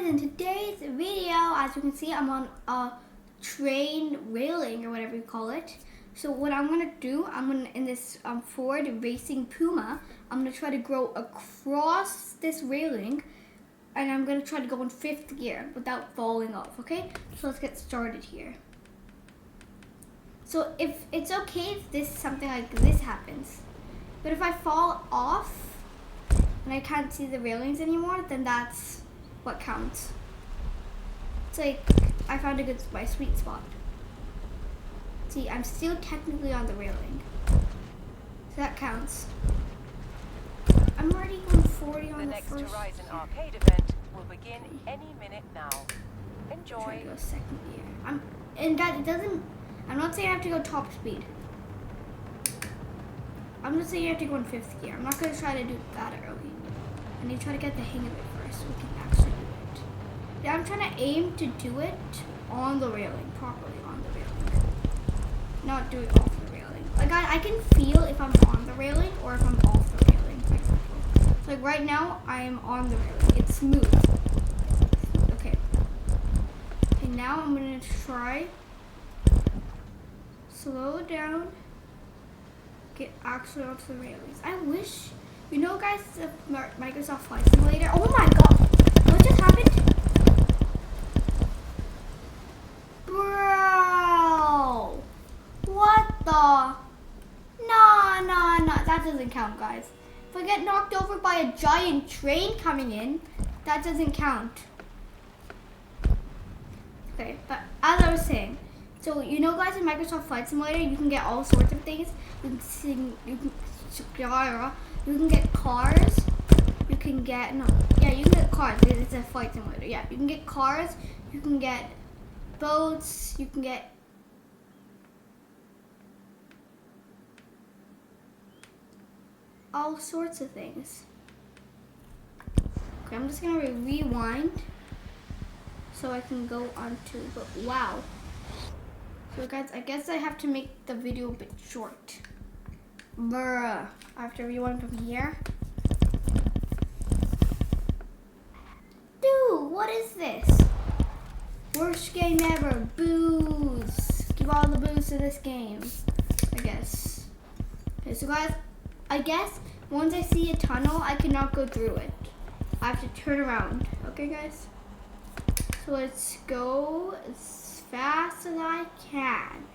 guys, in today's video, as you can see, I'm on a train railing or whatever you call it. So what I'm gonna do, in this Ford Racing Puma, I'm gonna try to go across this railing, and I'm gonna try to go in 5th gear without falling off. Okay, so let's get started here. So if it's okay if something like this happens, but if I fall off and I can't see the railings anymore, then that's what counts. It's like I found my sweet spot. See, I'm still technically on the railing, so that counts. I'm already going 40 on the next first. Horizon arcade event will begin any minute now. Enjoy. I'm trying to go 2nd gear. And that it doesn't. I'm not saying I have to go top speed. I'm just saying you have to go in 5th gear. I'm not going to try to do that early. I need to try to get the hang of it first so we can actually do it. Yeah, I'm trying to aim to do it on the railing, properly on the railing. Not do it off the railing. Like I can feel if I'm on the railing or if I'm off the railing, for example. So like right now, I am on the railing. It's smooth. Okay. Okay, now I'm going to try slow down. Get actually onto the railings. I wish, you know, guys, the Microsoft Flight Simulator. Oh my god, what just happened, bro? What the? No, that doesn't count, guys. If I get knocked over by a giant train coming in, that doesn't count. Okay, but as I was saying. So you know, guys, in Microsoft Flight Simulator, you can get all sorts of things. You can get cars. You can get you can get cars. It's a flight simulator. Yeah, you can get cars. You can get boats. You can get all sorts of things. Okay, I'm just gonna rewind so I can go on to. But wow. So guys, I guess I have to make the video a bit short. Bruh. I have to rewind from here. Dude, what is this? Worst game ever. Booze. Give all the booze to this game, I guess. Okay, so guys, I guess once I see a tunnel, I cannot go through it. I have to turn around. Okay, guys? So let's go as fast as I can.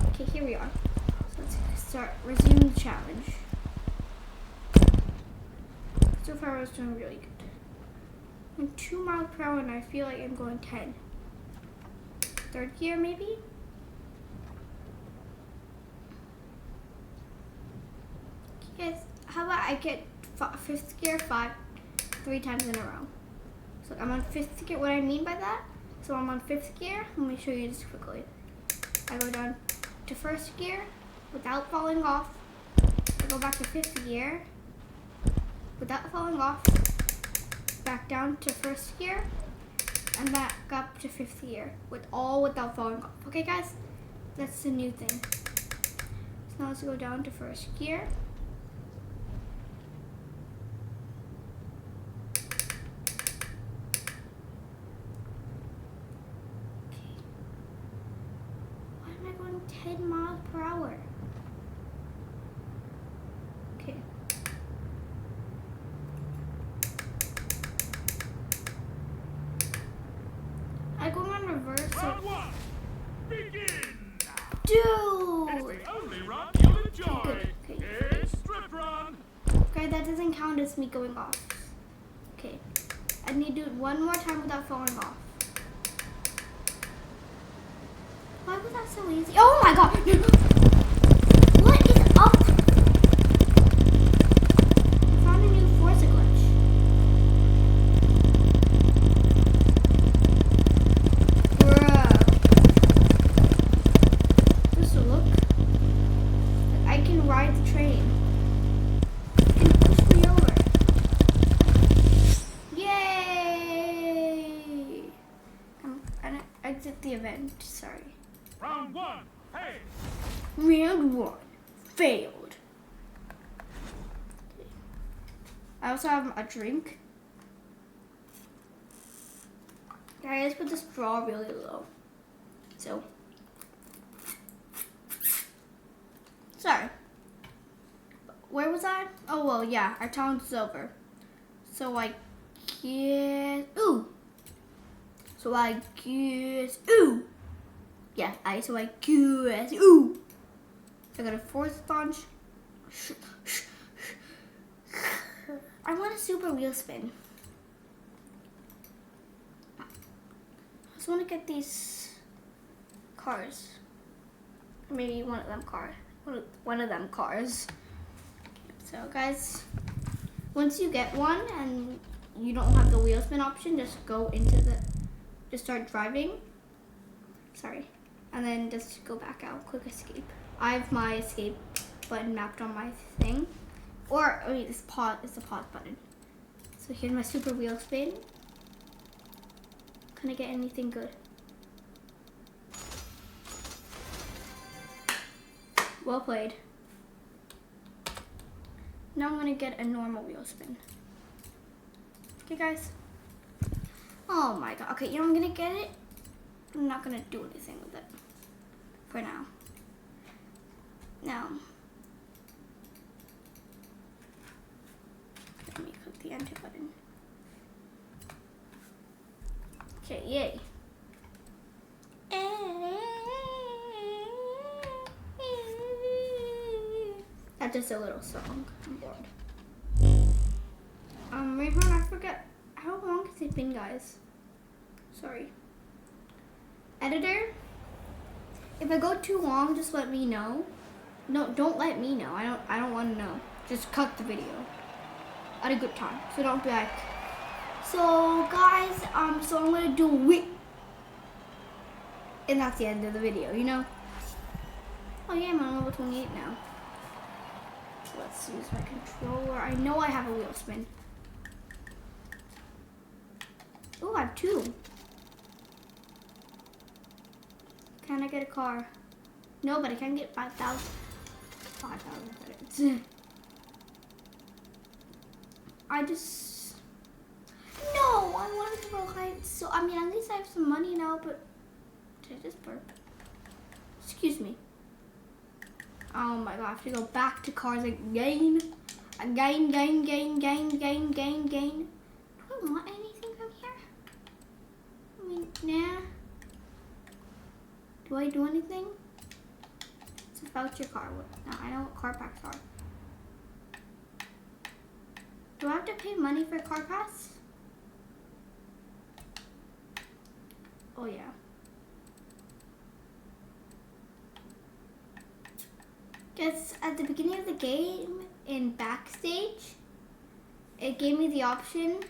Okay, here we are. So let's resume the challenge. So far I was doing really good. I'm 2 miles per hour and I feel like I'm going 10. 3rd gear maybe? Okay, guys, how about I get 5th gear 3 times in a row. So I'm on 5th gear. What I mean by that? So I'm on 5th gear. Let me show you this quickly. I go down to 1st gear without falling off. I go back to 5th gear without falling off. Back down to 1st gear and back up to 5th gear without falling off. Okay, guys, that's the new thing. So now let's go down to 1st gear. Why am I going 10 miles per hour? Okay. I go on reverse. Round 1, begin! Dude! It's the only run you'll enjoy. Okay. It's strip run. Okay, that doesn't count as me going off. Okay. I need to do it one more time without falling off. Why was that so easy? Oh my god! What is up? I found a new Forza glitch. Bruh. Just look. I can ride the train. It can push me over. Yay! And I exit the event. Sorry. Round 1, hey! Round 1 failed. I also have a drink. I just put the straw really low. So, sorry. Where was I? Oh, well, yeah, our challenge is over. So I guess, ooh. So I guess, ooh. Yeah, so I guess, ooh. So I got a fourth sponge. I want a super wheel spin. I just want to get these cars. Maybe one of them cars. So guys, once you get one and you don't have the wheel spin option, just start driving. Sorry. And then just go back out, quick escape. I have my escape button mapped on my thing. Or, it's the pause button. So here's my super wheel spin. Can I get anything good? Well played. Now I'm gonna get a normal wheel spin. Okay, guys. Oh my god. Okay, I'm gonna get it. I'm not gonna do anything with it for now. Now, let me click the enter button. Okay, yay. That's just a little song. I'm bored. Wait, hold on, I forgot. How long has it been, guys? Sorry. Editor, if I go too long, just let me know. No, don't let me know. I don't want to know. Just cut the video at a good time. So don't be like. So guys, so I'm gonna do it, and that's the end of the video. You know. Oh yeah, I'm on level 28 now. Let's use my controller. I know I have a wheel spin. Oh, I have 2. Can I get a car? No, but I can get 5,000 credits. No, I wanted to go high. So, at least I have some money now, but did I just burp? Excuse me. Oh my god, I have to go back to cars again. Again. Do I want anything from here? Nah. Do I do anything? It's a voucher car. No, I know what car packs are. Do I have to pay money for car pass? Oh yeah. Because at the beginning of the game, in backstage, it gave me the option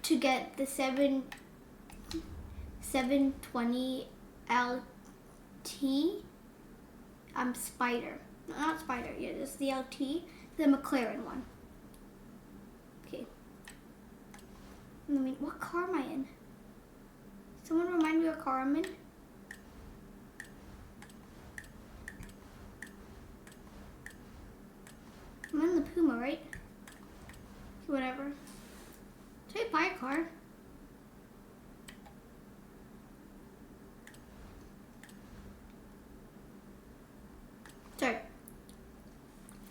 to get the 720 LT Spider. No, not Spider, yeah, just the LT, the McLaren one. Okay. What car am I in? Someone remind me what car I'm in? I'm in the Puma, right? Whatever. Should I buy a car? Sorry.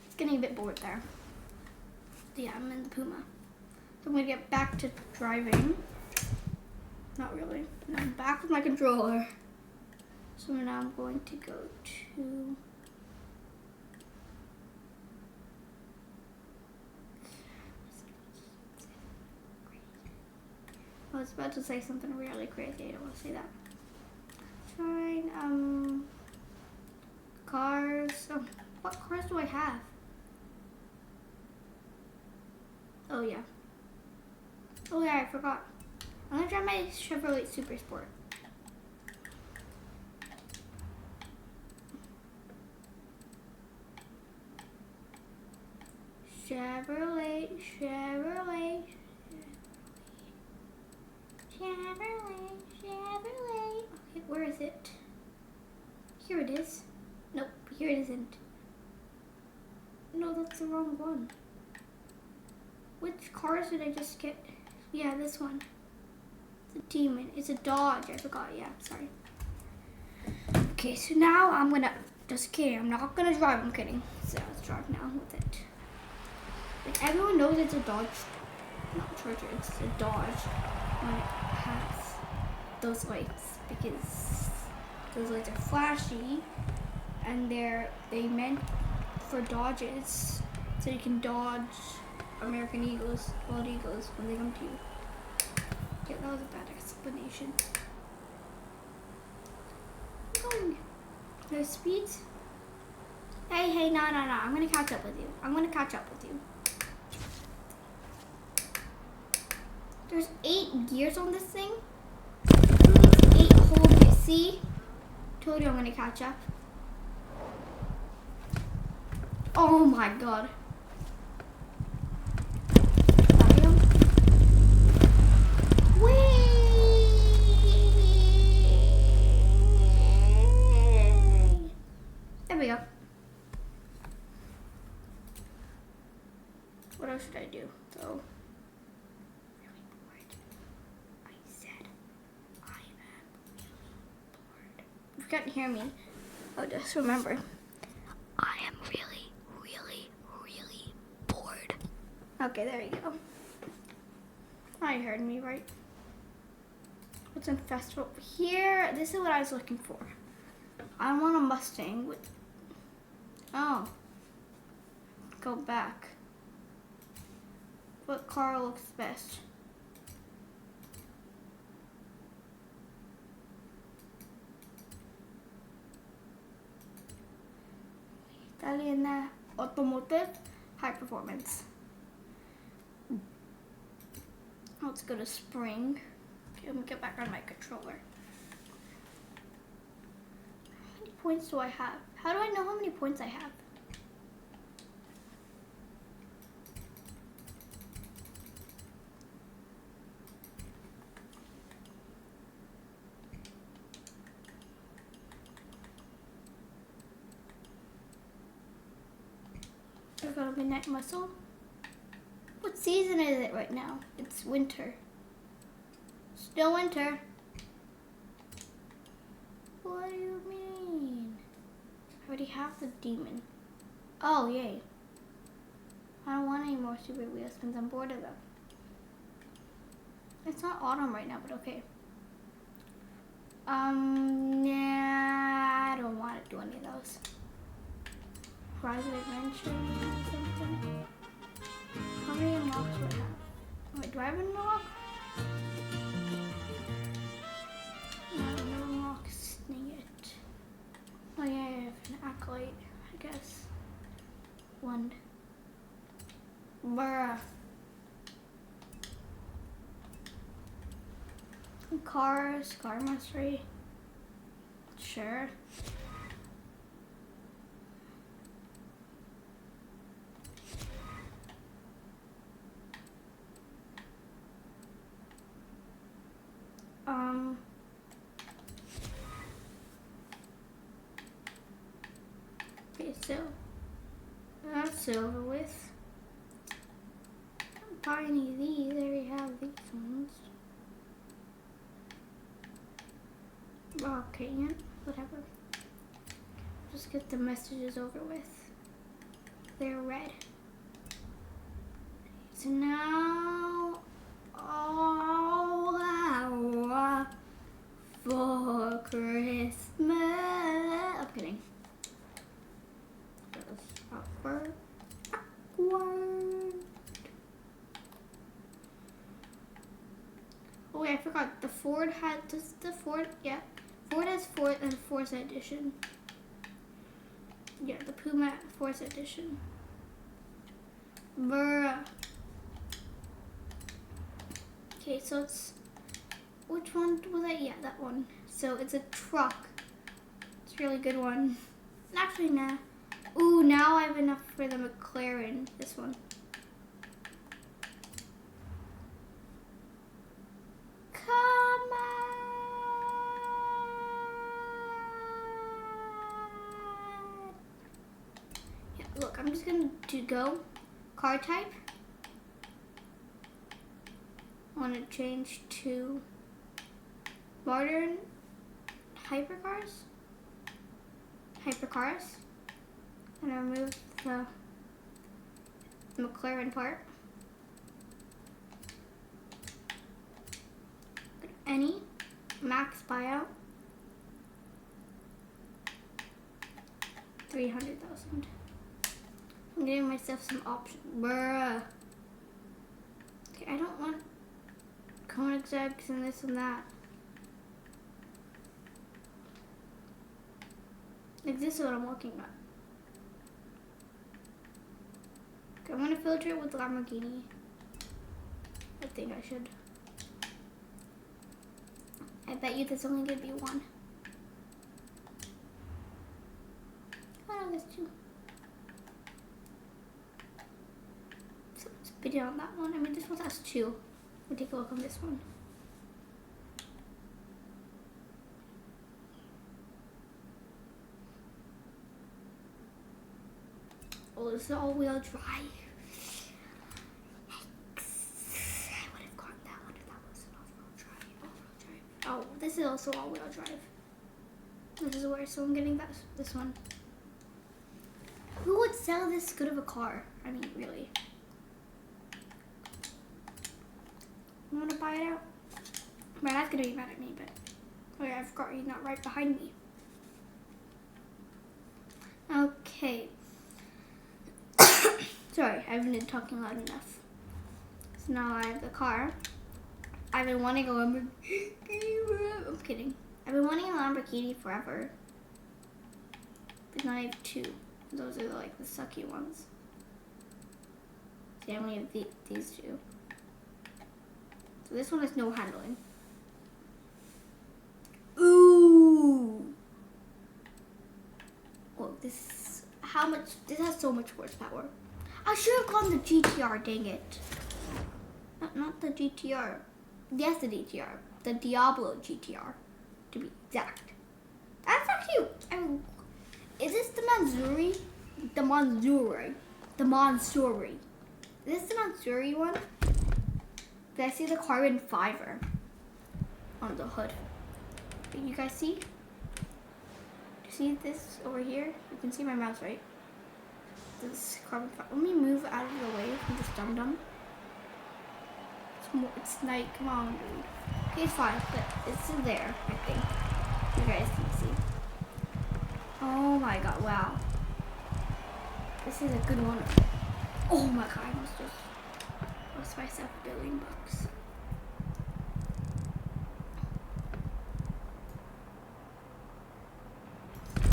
It's getting a bit bored there. Yeah, I'm in the Puma. So I'm gonna get back to driving. Not really. And I'm back with my controller. So now I'm going to go to... I was about to say something really crazy. I don't want to say that. Fine. Cars. Oh, what cars do I have? Oh yeah. Oh yeah, I forgot. I'm gonna drive my Chevrolet Super Sport. Chevrolet. Okay, where is it? Here it is. Nope, here it isn't. No, that's the wrong one. Which cars did I just get? Yeah, this one. It's a demon. It's a Dodge. I forgot. Yeah, sorry. Okay, so now I'm gonna. Just kidding. I'm not gonna drive. I'm kidding. So let's drive now with it. Like everyone knows it's a Dodge. Not Charger. It's a Dodge when it has those lights because those lights are flashy and they meant for Dodges so you can dodge American Eagles, bald eagles when they come to you. Yeah, that was a bad explanation. I'm going. There's speeds. Hey, no. I'm gonna catch up with you. There's 8 gears on this thing. 8 holding it. See? Told you I'm gonna catch up. Oh my god. There we go. What else should I do? So, really bored. I said I am really bored. If you can't hear me, I'll just remember. I am really bored. Okay, there you go. I heard me right. What's in festival here? This is what I was looking for. I want a Mustang with. Oh. Go back. What car looks best? Italian automotive high performance. Let's go to spring. Okay, let me get back on my controller. How many points do I have? How do I know how many points I have? There's gonna be night muscle. What season is it right now? It's winter. Still winter. What do you mean? I already have the demon. Oh, yay. I don't want any more super wheel spins. I'm bored of them. It's not autumn right now, but okay. Nah, I don't want to do any of those. Horizon Adventure or something. How many unlocks do I have? Wait, do I have an unlock? No unlocks. Dang it. Oh yeah, I have an acolyte, I guess. 1. Bruh. Cars, car mastery. Sure. Okay, so that's over with. Don't buy any of these. I already have these ones. Okay, yeah, whatever. Just get the messages over with. They're red. So now, all I want for Christmas. I'm kidding. That was awkward. Oh wait, I forgot. The Ford had just the Ford. Yeah, Ford has Ford and Forza Edition. Yeah, the Puma Forza Edition. Bruh. Okay, so it's, which one was that? Yeah, that one. So it's a truck. It's a really good one. Actually, nah. Ooh, now I have enough for the McLaren. This one. Come on. Yeah, look, I'm just going to go car type. I want to change to modern hypercars, and I removed the McLaren part. Any max buyout 300,000. I'm giving myself some options. Bruh. Okay, I don't want cone execs and this and that. Like, this is what I'm looking at. Okay, I'm gonna filter it with Lamborghini. I think I should. I bet you there's only gonna be one. Oh no, there's two. So let's bid it on that one. I mean, this one has two. We'll take a look on this one. Oh, this is all-wheel drive. I would have gotten that one if that was an off-road drive. Oh, this is also all-wheel drive. This is where, so I'm getting this one. Who would sell this good of a car? I mean, really. You want to buy it out? My dad's gonna be mad at me, but oh yeah, I forgot you're not right behind me. Okay. Sorry, I've been talking loud enough. So now I have the car. I've been wanting a Lamborghini. I'm kidding. I've been wanting a Lamborghini forever. But now I have two. Those are like the sucky ones. See, I only have these two. So this one has no handling. Ooh. Oh, this has so much horsepower. I should have gone the GTR, dang it. Not the GTR. Yes, the DTR. The Diablo GTR, to be exact. That's actually, is this the Mansouri? The Mansouri. Is this the Mansouri one? Did I see the carbon fiber on the hood? Can you guys see? See this over here? You can see my mouse, right? This carbon fiber. Let me move out of the way from this dum-dum. It's night. Come on, dude. Okay, it's fine, but it's in there, I think. You guys can see. Oh my god, wow. This is a good one. Oh my god, I almost just lost myself $1 billion.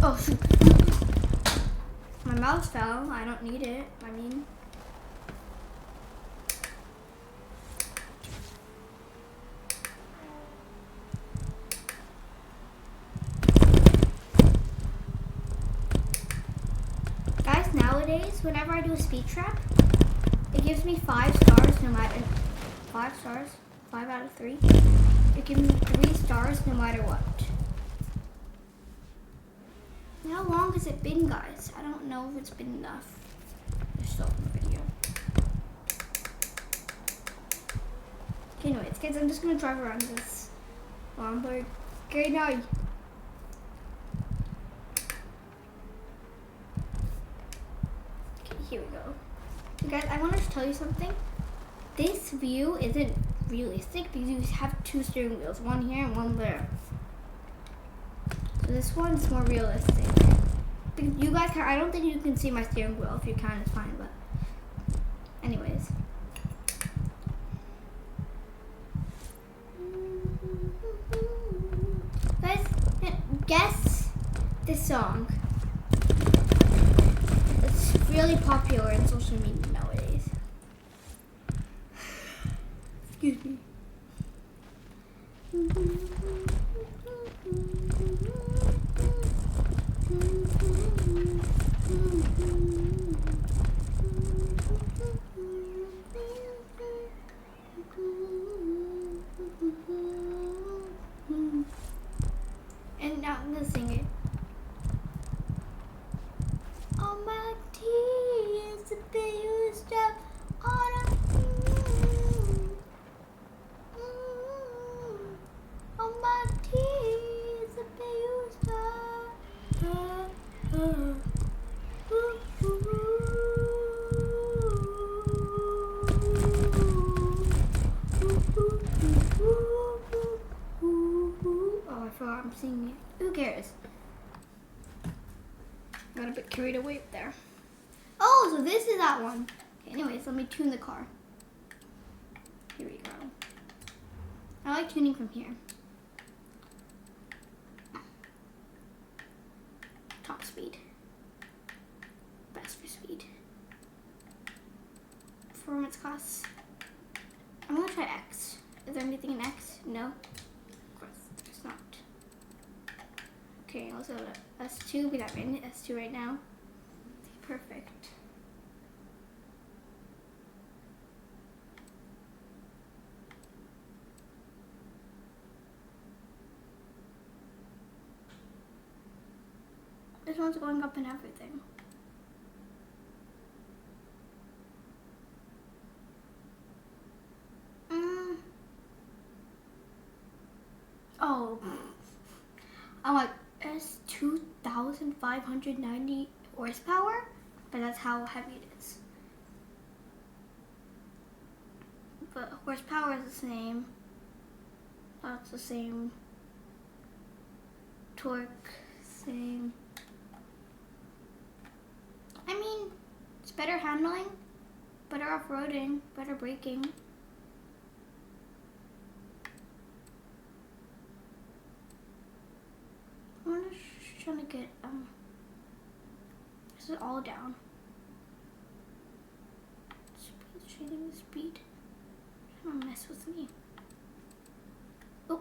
Oh shoot. My mouse fell. I don't need it. I mean. Guys, nowadays, whenever I do a speed trap, it gives me 5 stars no matter 5 stars, 5 out of 3. It gives me 3 stars no matter what. How long has it been, guys? I don't know if it's been enough. There's still in the video. Okay, anyways, guys, I'm just gonna drive around this Lamborghini. Okay, here we go. So guys, I want to tell you something. This view isn't realistic because you have 2 steering wheels, one here and one there. So this one's more realistic. Because you guys can, I don't think you can see my steering wheel. If you can, it's fine, but anyways. Guys, guess this song. It's really popular in social media nowadays. Excuse me. And now I'm gonna sing it. All my tears have been used up on all my Oh, I forgot I'm singing it. Who cares? Got a bit carried away up there. Oh, so this is that one. Okay, anyways, let me tune the car. Here we go. I like tuning from here. Top speed. Best for speed. Performance costs. I'm gonna try X. Is there anything in X? No. Of course, there's not. Okay, let's go to S2. We got in S2 right now. Perfect. This one's going up and everything. Oh, I'm like, it's 2,590 horsepower, but that's how heavy it is. But horsepower is the same. That's the same. Torque, same. I mean, it's better handling, better off-roading, better braking. I'm just trying to get, this is all down. Speed, shading the speed. Don't mess with me. Oh.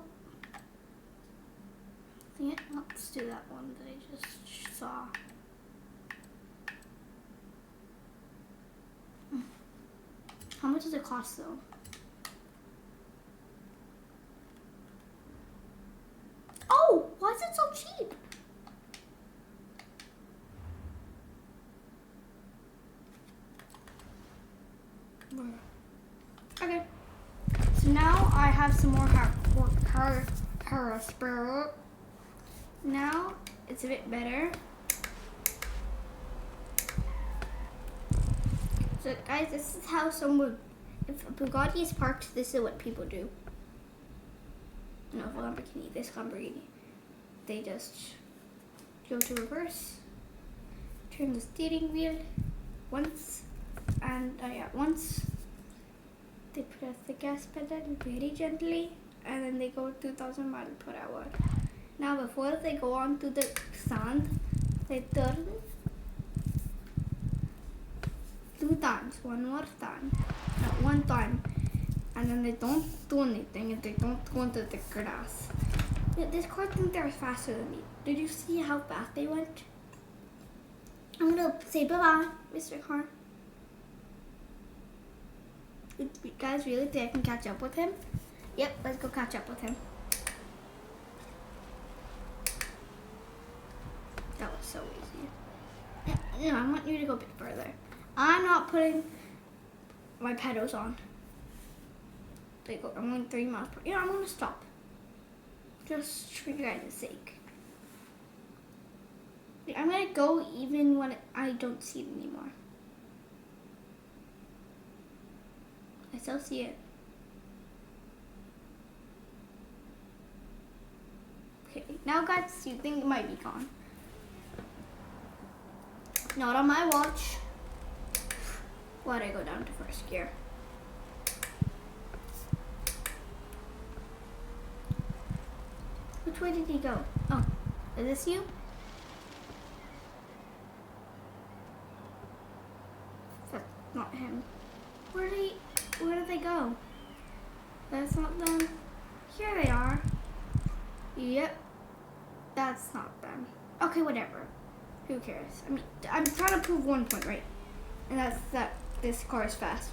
Yeah, let's do that one that I just saw. How much does it cost though? Oh, why is it so cheap? Okay, so now I have some more car spare. Now it's a bit better. So guys, this is how someone, if a Bugatti is parked, this is what people do. No, if a Lamborghini, this Lamborghini. They just go to reverse, turn the steering wheel once, and once they press the gas pedal very gently, and then they go 2,000 miles per hour. Now before they go on to the sand, they turn 2 times, one more time, at 1 time, and then they don't do anything and they don't go into the grass. This car thinks they're faster than me. Did you see how fast they went? I'm gonna say bye-bye, Mr. Car. You guys really think I can catch up with him? Yep, let's go catch up with him. That was so easy. No, I want you to go a bit further. I'm not putting my pedals on. I'm going 3 miles per hour. I'm going to stop. Just for you guys' sake. I'm going to go even when I don't see it anymore. I still see it. Okay, now guys, you think it might be gone. Not on my watch. Why'd I go down to first gear? Which way did he go? Oh, is this you? That's not him. Where did they go? That's not them. Here they are. Yep. That's not them. Okay, whatever. Who cares? I mean, I'm trying to prove 1 point, right? And that's that this car is fast.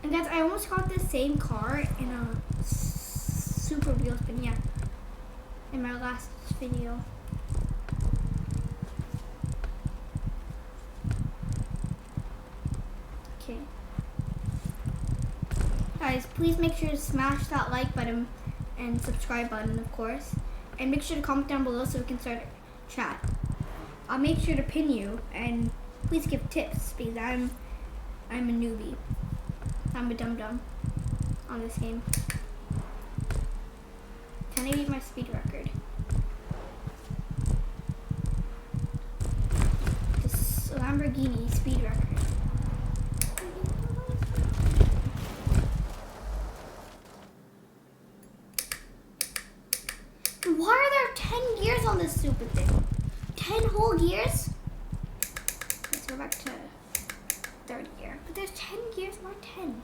And guys, I almost got the same car in a super wheel spin, yeah, in my last video. Okay. Guys, please make sure to smash that like button and subscribe button, of course. And make sure to comment down below so we can start a chat. I'll make sure to pin you, and please give tips because I'm a newbie. I'm a dum-dum on this game. Can I beat my speed record? This Lamborghini speed record. Why are there 10 gears on this stupid thing? 10 whole gears? Let's go back to third gear. But there's 10 gears, why 10?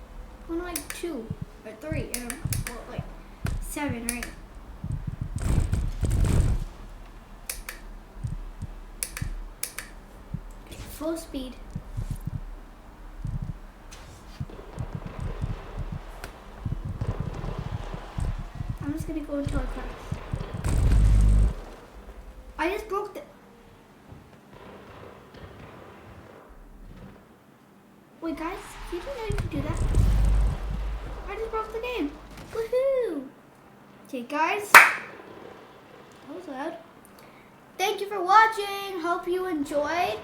Why not like 2 or 3? I don't know. Well, like 7 or 8. Okay, full speed. I'm just gonna go until I crash. I just broke the... Wait, guys, you didn't know you could do that? I just broke the game. Woohoo! Okay, guys. That was loud. Thank you for watching. Hope you enjoyed.